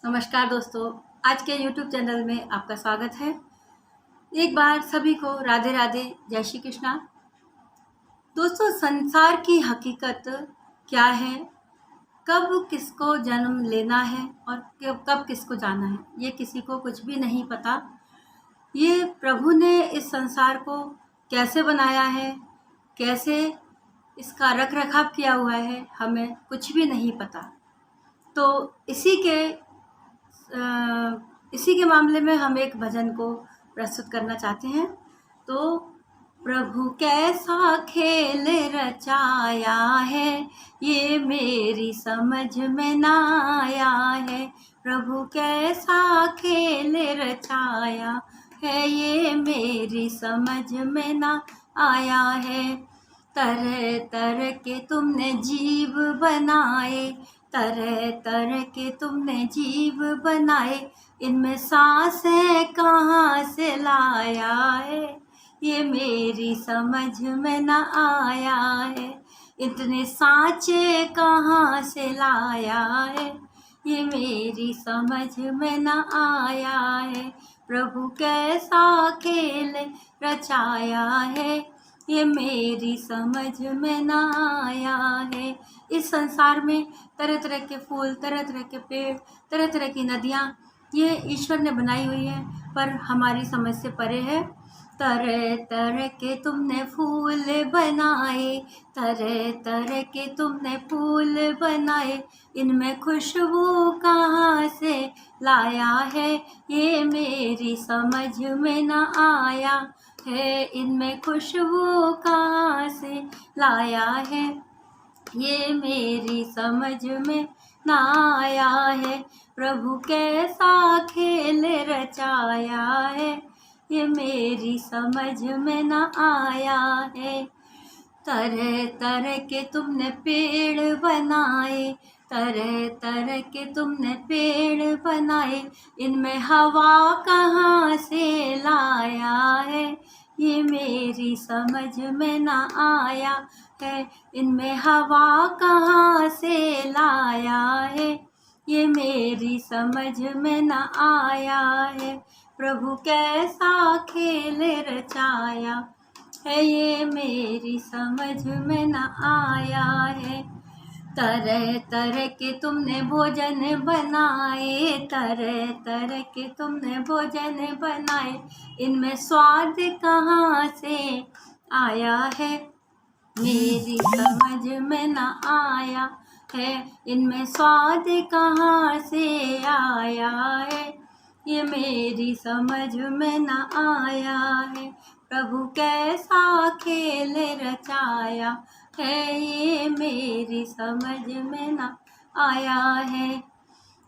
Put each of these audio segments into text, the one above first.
नमस्कार दोस्तों, आज के YouTube चैनल में आपका स्वागत है। एक बार सभी को राधे राधे, जय श्री कृष्णा। दोस्तों, संसार की हकीकत क्या है, कब किसको जन्म लेना है और कब किसको जाना है, ये किसी को कुछ भी नहीं पता। ये प्रभु ने इस संसार को कैसे बनाया है, कैसे इसका रख रखाव किया हुआ है, हमें कुछ भी नहीं पता। तो इसी के मामले में हम एक भजन को प्रस्तुत करना चाहते हैं। तो प्रभु कैसा खेल रचाया है, ये मेरी समझ में ना आया है। प्रभु कैसा खेल रचाया है, ये मेरी समझ में ना आया है। तरह तरह के तुमने जीव बनाए, तरह तरह के तुमने जीव बनाए, इनमें सांसें कहाँ से लाया है, ये मेरी समझ में न आया है। इतने सांचे कहाँ से लाया है, ये मेरी समझ में न आया है। प्रभु कैसा खेल रचाया है, ये मेरी समझ में ना आया है। इस संसार में तरह तरह के फूल, तरह तरह के पेड़, तरह तरह की नदियाँ ये ईश्वर ने बनाई हुई है, पर हमारी समझ से परे है। तरह तरह के तुमने फूल बनाए, तरह तरह के तुमने फूल बनाए, इनमें खुशबू कहाँ से लाया है, ये मेरी समझ में न आया है। इनमें खुशबू कहाँ से लाया है, ये मेरी समझ में ना आया है। प्रभु कैसा खेल रचाया है, ये मेरी समझ में ना आया है। तरह तरह के तुमने पेड़ बनाए, तरह तरह के तुमने पेड़ बनाए, इनमें हवा कहाँ से लाया है, ये मेरी समझ में ना आया है। इनमें हवा कहाँ से लाया है, ये मेरी समझ में ना आया है। प्रभु कैसा खेल रचाया है, ये मेरी समझ में न आया है। तरह तरह के तुमने भोजन बनाए, तरह तरह के तुमने भोजन बनाए, इनमें स्वाद कहाँ से आया है, मेरी समझ में न आया है। इनमें स्वाद कहाँ से आया है, ये मेरी समझ में न आया है। प्रभु कैसा खेल रचाया है, ये मेरी समझ में न आया है।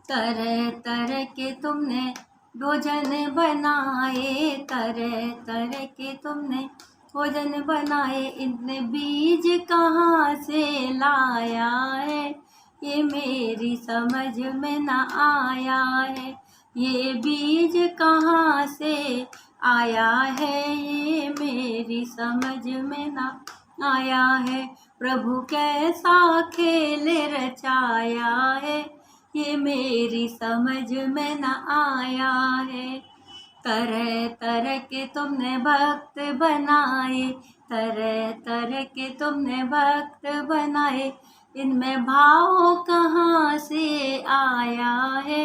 तरह तरह के तुमने भोजन बनाए, तरह तरह के तुमने भोजन बनाए, इतने बीज कहाँ से लाया है, ये मेरी समझ में न आया है। ये बीज कहाँ से आया है, ये मेरी समझ में न आया है। प्रभु कैसा खेल रचाया है, ये मेरी समझ में न आया है। तरह तरह के तुमने भक्त बनाए, तरह तरह के तुमने भक्त बनाए, इनमें भाव कहाँ से आया है,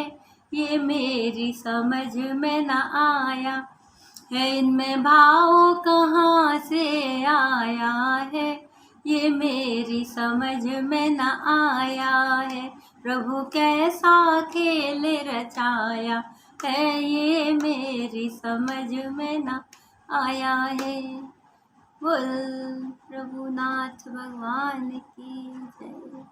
ये मेरी समझ में न आया है। इनमें भाव कहाँ से आया है, ये मेरी समझ में न आया है। प्रभु कैसा खेल रचाया है, ये मेरी समझ में न आया है। बोल प्रभुनाथ भगवान की जय।